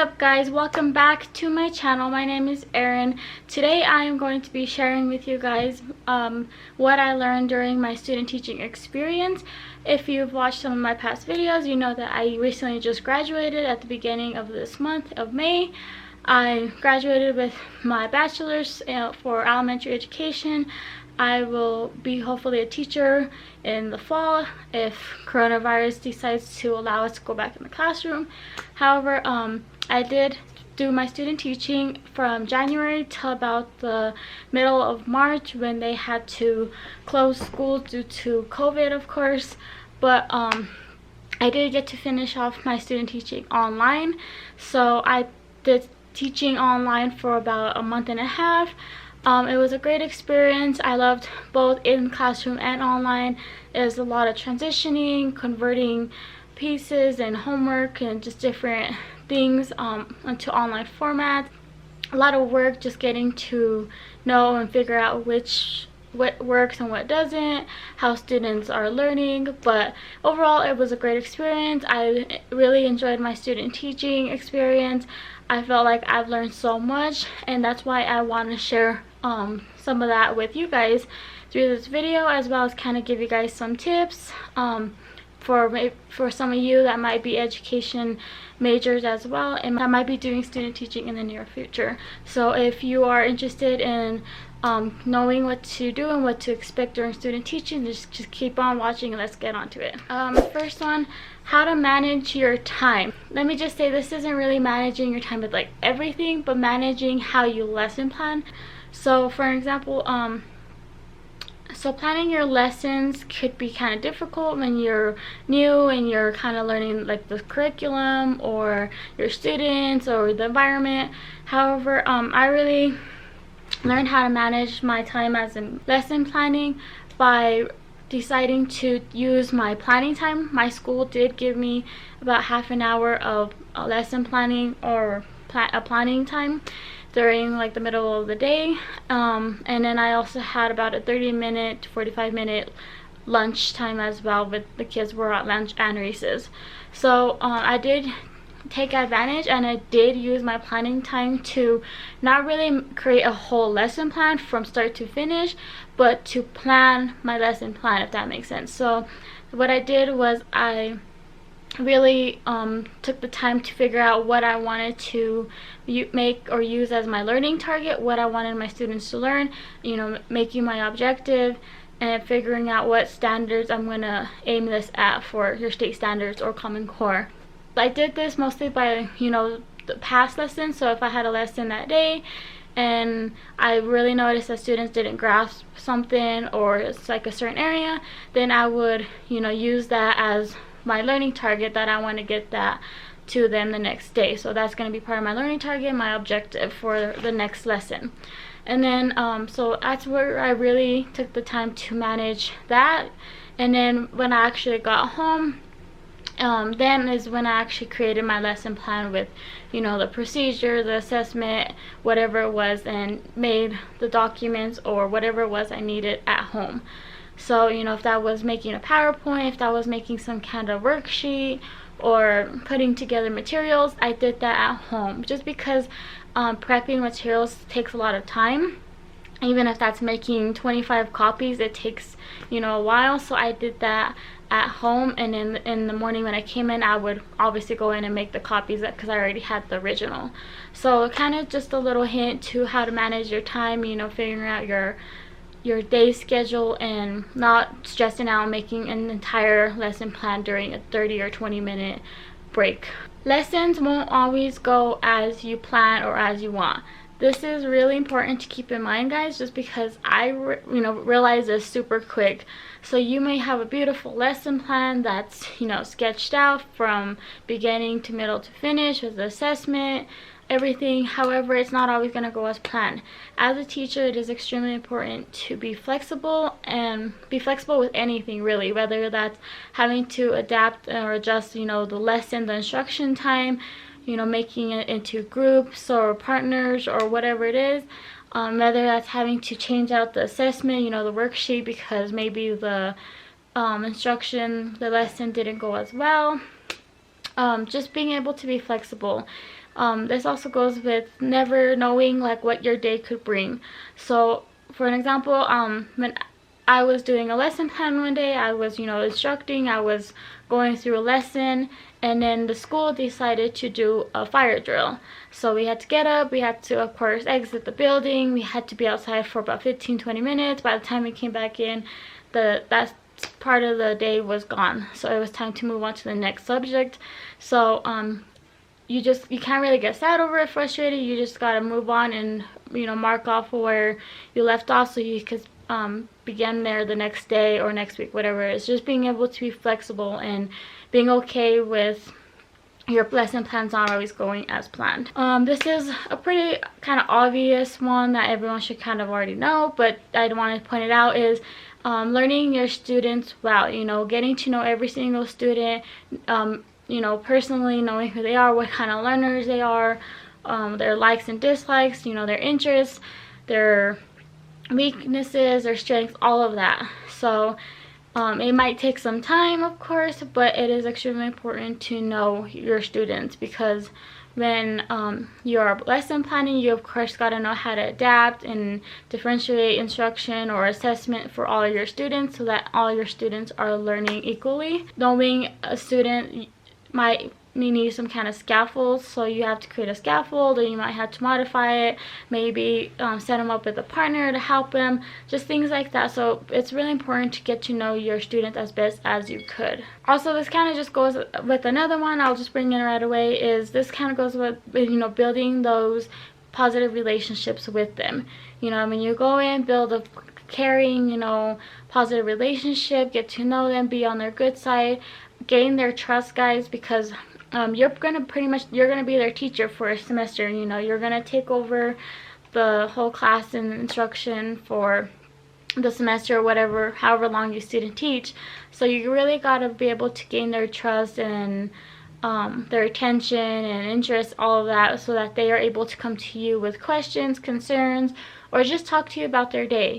up guys, welcome back to my channel. My name is Erin. Today I am going to be sharing with you guys what I learned during my student teaching experience. If you've watched some of my past videos, you know that I recently just graduated at the beginning of this month of May. I graduated with my bachelor's for elementary education. I will be hopefully a teacher in the fall if coronavirus decides to allow us to go back in the classroom. However, I did do my student teaching from January till about the middle of March when they had to close schools due to COVID, of course. But I did get to finish off my student teaching online. So I did teaching online for about a month and a half. It was a great experience. I loved both in classroom and online. It was a lot of transitioning, converting pieces and homework and just different things into online formats. A lot of work just getting to know and figure out what works and what doesn't, how students are learning. But overall it was a great experience. I really enjoyed my student teaching experience. I felt like I've learned so much, and that's why I want to share some of that with you guys through this video, as well as kind of give you guys some tips for some of you that might be education majors as well, and that might be doing student teaching in the near future. So if you are interested in knowing what to do and what to expect during student teaching, just keep on watching and let's get on to it. First one, how to manage your time. Let me just say, this isn't really managing your time with like everything, but managing how you lesson plan. So for example, so planning your lessons could be kind of difficult when you're new and you're kind of learning like the curriculum or your students or the environment. However, I really learned how to manage my time as in lesson planning by deciding to use my planning time. My school did give me about half an hour of lesson planning or planning time during like the middle of the day, and then I also had about a 30-minute to 45-minute lunch time as well with the kids were at lunch and recess. So I did take advantage, and I did use my planning time to not really create a whole lesson plan from start to finish, but to plan my lesson plan, if that makes sense. So what I did was I really took the time to figure out what I wanted to make or use as my learning target, what I wanted my students to learn, you know, making my objective and figuring out what standards I'm going to aim this at for your state standards or Common Core. I did this mostly by, you know, the past lessons. So if I had a lesson that day and I really noticed that students didn't grasp something or it's like a certain area, then I would, you know, use that as my learning target, that I want to get that to them the next day. So that's going to be part of my learning target, my objective for the next lesson. And then so that's where I really took the time to manage that. And then when I actually got home, then is when I actually created my lesson plan with, you know, the procedure, the assessment, whatever it was, and made the documents or whatever it was I needed at home. So, you know, if that was making a PowerPoint, if that was making some kind of worksheet or putting together materials, I did that at home, just because prepping materials takes a lot of time. Even if that's making 25 copies, it takes, you know, a while. So I did that at home, and in the morning when I came in, I would obviously go in and make the copies because I already had the original. So kind of just a little hint to how to manage your time, you know, figuring out your day schedule and not stressing out making an entire lesson plan during a 30 or 20-minute break. Lessons won't always go as you plan or as you want. This is really important to keep in mind, guys, just because I realized this super quick. So you may have a beautiful lesson plan that's, you know, sketched out from beginning to middle to finish with the assessment, everything. However, it's not always going to go as planned. As a teacher, it is extremely important to be flexible, and be flexible with anything really, whether that's having to adapt or adjust, you know, the lesson, the instruction time, you know, making it into groups or partners or whatever it is, whether that's having to change out the assessment, you know, the worksheet, because maybe the instruction, the lesson didn't go as well. Just being able to be flexible. This also goes with never knowing like what your day could bring. So for an example, when I was doing a lesson plan one day, I was, instructing, I was going through a lesson, and then the school decided to do a fire drill. So we had to get up, we had to of course exit the building, we had to be outside for about 15-20 minutes. By the time we came back in, that part of the day was gone, so it was time to move on to the next subject. So you can't really get sad over it, frustrated. You just gotta move on and mark off where you left off, so you could begin there the next day or next week, whatever it is. Just being able to be flexible and being okay with your lesson plans not always going as planned. This is a pretty kind of obvious one that everyone should kind of already know, but I want to point it out, is learning your students well. Getting to know every single student, personally, knowing who they are, what kind of learners they are, their likes and dislikes, their interests, their weaknesses, their strengths, all of that. So it might take some time, of course, but it is extremely important to know your students, because when you're lesson planning, you of course got to know how to adapt and differentiate instruction or assessment for all your students, so that all your students are learning equally. Knowing a student might need some kind of scaffold, so you have to create a scaffold, or you might have to modify it, maybe set them up with a partner to help them, just things like that. So it's really important to get to know your students as best as you could. Also, this kind of just goes with another one, I'll just bring it right away, is this kind of goes with building those positive relationships with them. When you go in, build a caring, positive relationship, get to know them, be on their good side, gain their trust, guys, because you're gonna be their teacher for a semester. You're gonna take over the whole class and instruction for the semester, or whatever, however long you student teach. So you really gotta be able to gain their trust and their attention and interest, all of that, so that they are able to come to you with questions, concerns, or just talk to you about their day.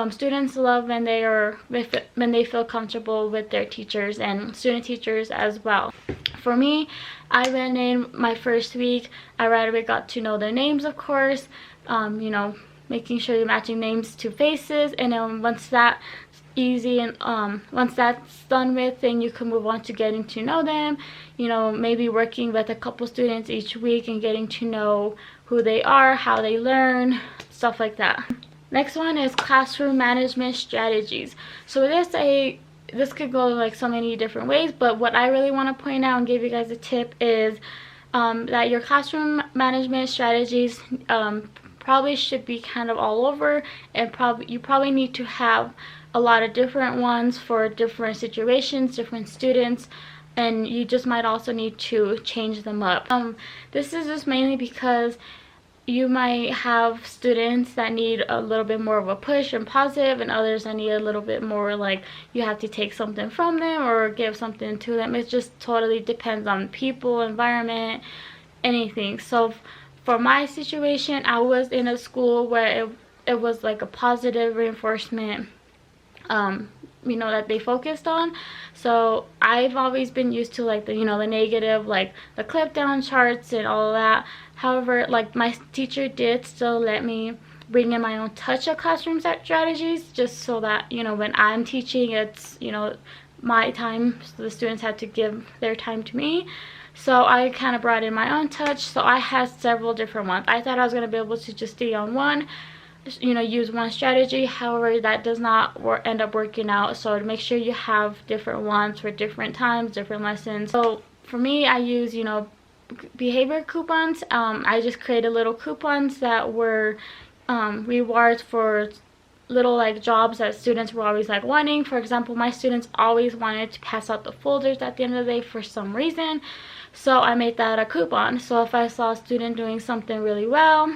Students love when they feel comfortable with their teachers, and student teachers as well. For me, I went in my first week, I right away got to know their names, of course, making sure you're matching names to faces, and then once that's easy, and once that's done with, then you can move on to getting to know them, maybe working with a couple students each week and getting to know who they are, how they learn, stuff like that. Next one is classroom management strategies. So this could go like so many different ways, but what I really want to point out and give you guys a tip is that your classroom management strategies probably should be kind of all over, and you probably need to have a lot of different ones for different situations, different students, and you just might also need to change them up. This is just mainly because you might have students that need a little bit more of a push and positive, and others that need a little bit more like you have to take something from them or give something to them. It just totally depends on people, environment, anything. So for my situation, I was in a school where it was like a positive reinforcement that they focused on. So I've always been used to like the the negative, like the clip down charts and all of that. However, like my teacher did still let me bring in my own touch of classroom strategies, just so that when I'm teaching, it's my time, so the students had to give their time to me. So I kind of brought in my own touch. So I had several different ones. I thought I was going to be able to just stay on one, use one strategy. However, that does not end up working out. So to make sure you have different ones for different times, different lessons. So for me, I use behavior coupons. I just created little coupons that were rewards for little like jobs that students were always like wanting. For example, my students always wanted to pass out the folders at the end of the day for some reason, so I made that a coupon. So if I saw a student doing something really well,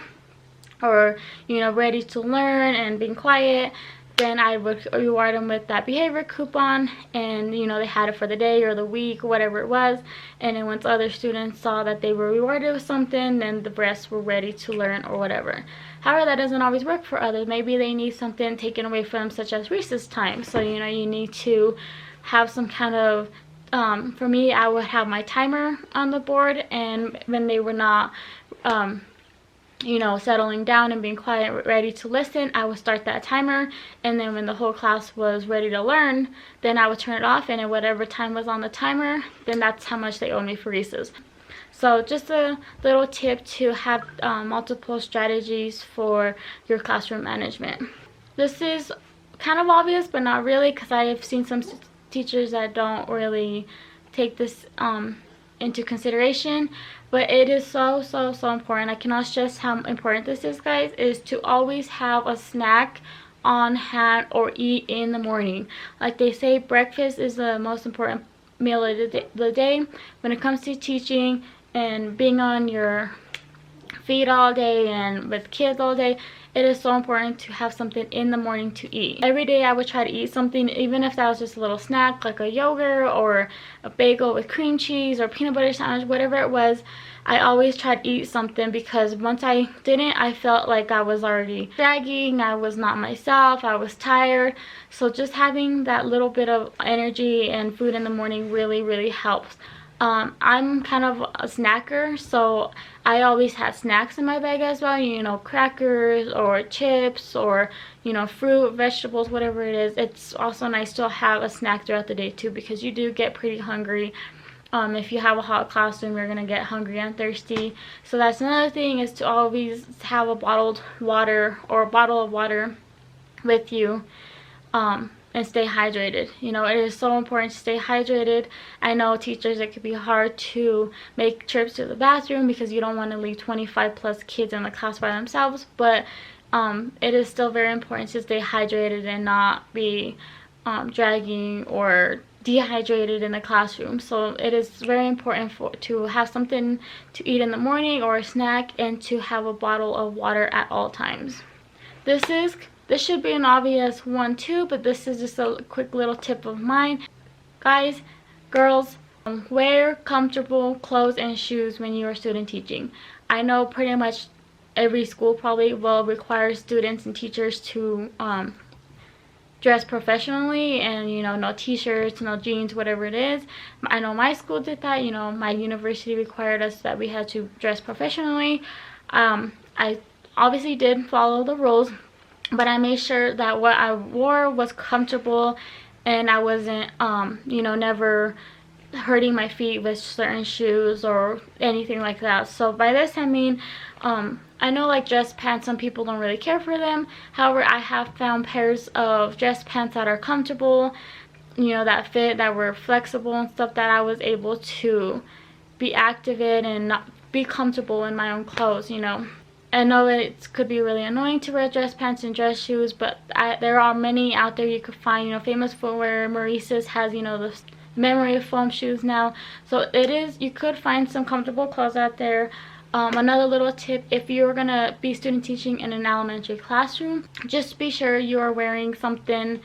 or ready to learn and being quiet, then I would reward them with that behavior coupon, and they had it for the day or the week, whatever it was. And then once other students saw that they were rewarded with something, then the rest were ready to learn or whatever. However, that doesn't always work for others. Maybe they need something taken away from them, such as recess time. So you need to have some kind of for me, I would have my timer on the board, and when they were not you know, settling down and being quiet, ready to listen, I would start that timer, and then when the whole class was ready to learn, then I would turn it off, and at whatever time was on the timer, then that's how much they owed me for recess. So just a little tip to have multiple strategies for your classroom management. This is kind of obvious, but not really, because I have seen some teachers that don't really take this into consideration, but it is so important. I cannot stress how important this is, guys, is to always have a snack on hand or eat in the morning. Like they say, breakfast is the most important meal of the day. When it comes to teaching and being on your feet all day and with kids all day, it is so important to have something in the morning to eat. Every day I would try to eat something, even if that was just a little snack like a yogurt or a bagel with cream cheese or peanut butter sandwich, whatever it was. I always tried to eat something, because once I didn't, I felt like I was already dragging, I was not myself, I was tired. So just having that little bit of energy and food in the morning really helps. I'm kind of a snacker, so I always had snacks in my bag as well, you know, crackers or chips or, you know, fruit, vegetables, whatever it is. It's also nice to have a snack throughout the day too, because you do get pretty hungry. If you have a hot classroom, you're gonna get hungry and thirsty. So that's another thing, is to always have a bottled water or a bottle of water with you, and stay hydrated. You know, it is so important to stay hydrated. I know teachers, it could be hard to make trips to the bathroom because you don't want to leave 25 plus kids in the class by themselves, but it is still very important to stay hydrated and not be dragging or dehydrated in the classroom. So it is very important to have something to eat in the morning or a snack, and to have a bottle of water at all times. This should be an obvious one too, but this is just a quick little tip of mine. Guys, girls, wear comfortable clothes and shoes when you are student teaching. I know pretty much every school probably will require students and teachers to dress professionally, and you know, no t-shirts, no jeans, whatever it is. I know my school did that. You know, my university required us that we had to dress professionally. I obviously did follow the rules, but I made sure that what I wore was comfortable, and I wasn't you know, never hurting my feet with certain shoes or anything like that. So by this I mean, I know like dress pants, some people don't really care for them. However, I have found pairs of dress pants that are comfortable, you know, that fit, that were flexible and stuff, that I was able to be active in and not be comfortable in my own clothes, you know. I know that it could be really annoying to wear dress pants and dress shoes, but there are many out there you could find. You know, Famous Footwear, Maurice's has, you know, the memory foam shoes now. So you could find some comfortable clothes out there. Another little tip, if you're gonna be student teaching in an elementary classroom, just be sure you are wearing something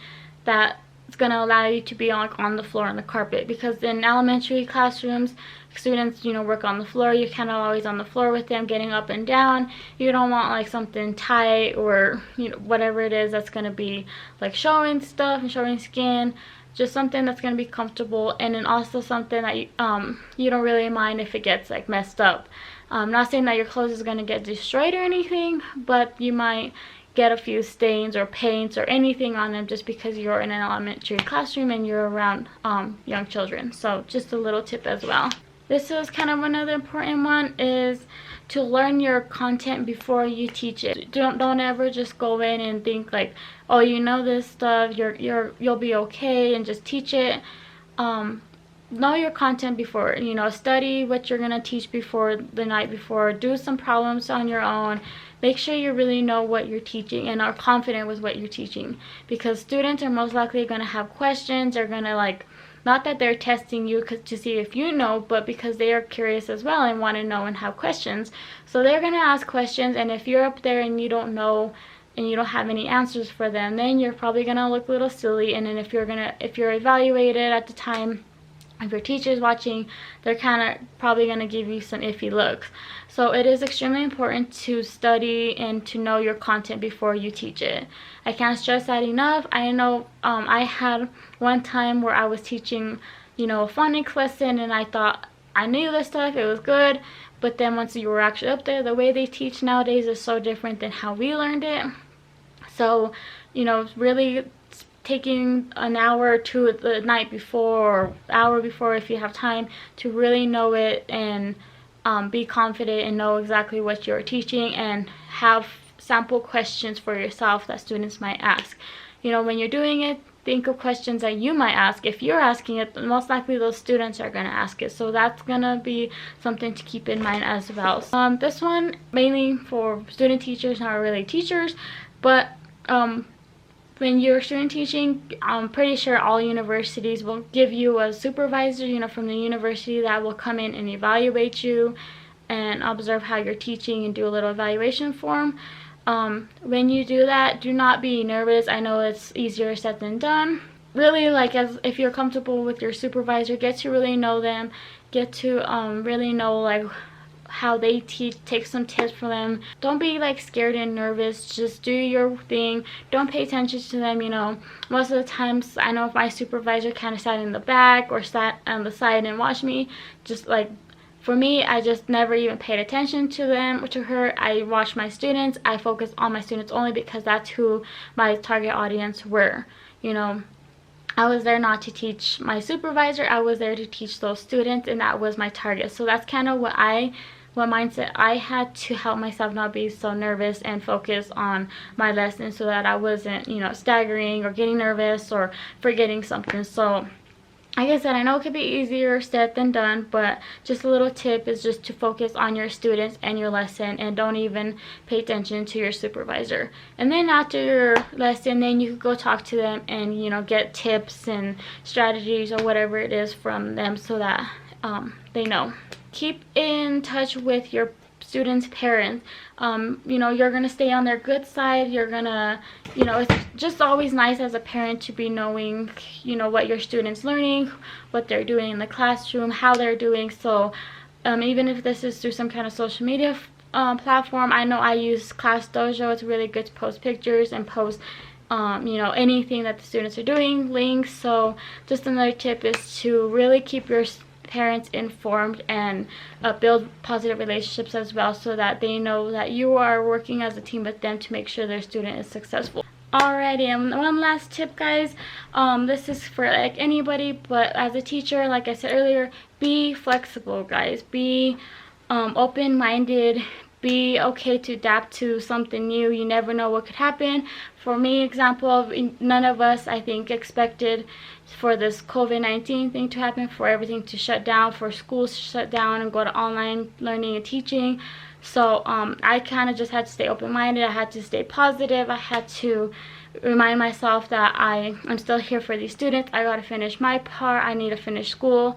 that is gonna allow you to be on the floor, on the carpet, because in elementary classrooms, students, you know, work on the floor. You're kind of always on the floor with them, getting up and down. You don't want like something tight or, you know, whatever it is that's gonna be like showing stuff and showing skin. Just something that's gonna be comfortable, and then also something that you don't really mind if it gets like messed up. I'm not saying that your clothes is gonna get destroyed or anything, but you might get a few stains or paints or anything on them just because you're in an elementary classroom and you're around young children. So just a little tip as well. This is kind of another important one, is to learn your content before you teach it. Don't ever just go in and think like, oh, you know this stuff, you'll be okay, and just teach it. Know your content before, you know, study what you're gonna teach before, the night before, do some problems on your own. Make sure you really know what you're teaching and are confident with what you're teaching, because students are most likely gonna have questions. They're gonna like, not that they're testing you to see if you know, but because they are curious as well and want to know and have questions. So they're gonna ask questions, and if you're up there and you don't know and you don't have any answers for them, then you're probably gonna look a little silly. And then if you're evaluated at the time, if your teacher's watching, they're kind of probably going to give you some iffy looks. So it is extremely important to study and to know your content before you teach it. I can't stress that enough. I know I had one time where I was teaching you know, a phonics lesson and I thought I knew this stuff, it was good, but then once you were actually up there, the way they teach nowadays is so different than how we learned it. So, you know, really taking an hour or two the night before or hour before if you have time to really know it and be confident and know exactly what you're teaching and have sample questions for yourself that students might ask. You know, when you're doing it, think of questions that you might ask. If you're asking it, most likely those students are going to ask it. So that's going to be something to keep in mind as well. This one mainly for student teachers, not really teachers, but when you're student teaching, I'm pretty sure all universities will give you a supervisor, you know, from the university that will come in and evaluate you and observe how you're teaching and do a little evaluation form. When you do that, do not be nervous. I know it's easier said than done. Really, like, as if you're comfortable with your supervisor, get to really know them, get to really know like how they teach, take some tips from them. Don't be like scared and nervous, just do your thing. Don't pay attention to them. You know, most of the times I know if my supervisor kind of sat in the back or sat on the side and watched me, just like for me, I just never even paid attention to them or to her. I watched my students. I focused on my students only because that's who my target audience were. You know, I was there not to teach my supervisor, I was there to teach those students, and that was my target. So that's kind of what mindset I had to help myself not be so nervous and focus on my lesson so that I wasn't, you know, staggering or getting nervous or forgetting something. So like I said, I know it could be easier said than done, but just a little tip is just to focus on your students and your lesson and don't even pay attention to your supervisor. And then after your lesson, then you could go talk to them and, you know, get tips and strategies or whatever it is from them so that they know. Keep in touch with your students' parents. You know, you're gonna stay on their good side. You're gonna, you know, it's just always nice as a parent to be knowing, you know, what your students learning, what they're doing in the classroom, how they're doing. So even if this is through some kind of social media platform, I know I use Class Dojo. It's really good to post pictures and post you know, anything that the students are doing, links. So just another tip is to really keep your parents informed and build positive relationships as well so that they know that you are working as a team with them to make sure their student is successful. Alrighty, and one last tip, guys. This is for like anybody, but as a teacher, like I said earlier, be flexible, guys. Be open-minded. Be okay to adapt to something new. You never know what could happen. For me, example, none of us, I think, expected for this COVID-19 thing to happen, for everything to shut down, for schools to shut down and go to online learning and teaching. So I kind of just had to stay open-minded. I had to stay positive. I had to remind myself that I'm still here for these students. I got to finish my part. I need to finish school.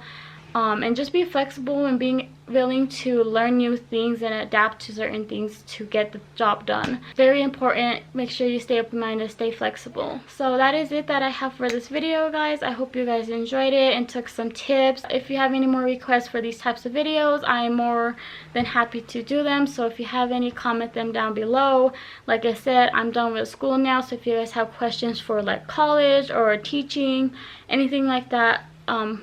And just be flexible and being willing to learn new things and adapt to certain things to get the job done. Very important. Make sure you stay open-minded, stay flexible. So that is it that I have for this video, guys. I hope you guys enjoyed it and took some tips. If you have any more requests for these types of videos, I am more than happy to do them. So if you have any, comment them down below. Like I said, I'm done with school now, so if you guys have questions for like college or teaching, anything like that,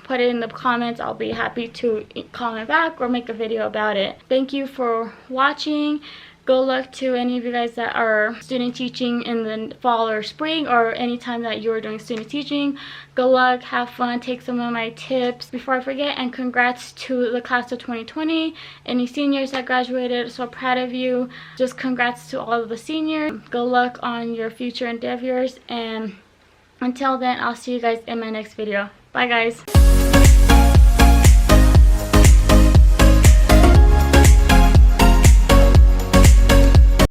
put it in the comments. I'll be happy to comment back or make a video about it. Thank you for watching. Good luck to any of you guys that are student teaching in the fall or spring, or anytime that you're doing student teaching. Good luck, have fun, take some of my tips before I forget, and congrats to the class of 2020. Any seniors that graduated, so proud of you. Just congrats to all of the seniors. Good luck on your future endeavors, and until then, I'll see you guys in my next video. Bye, guys.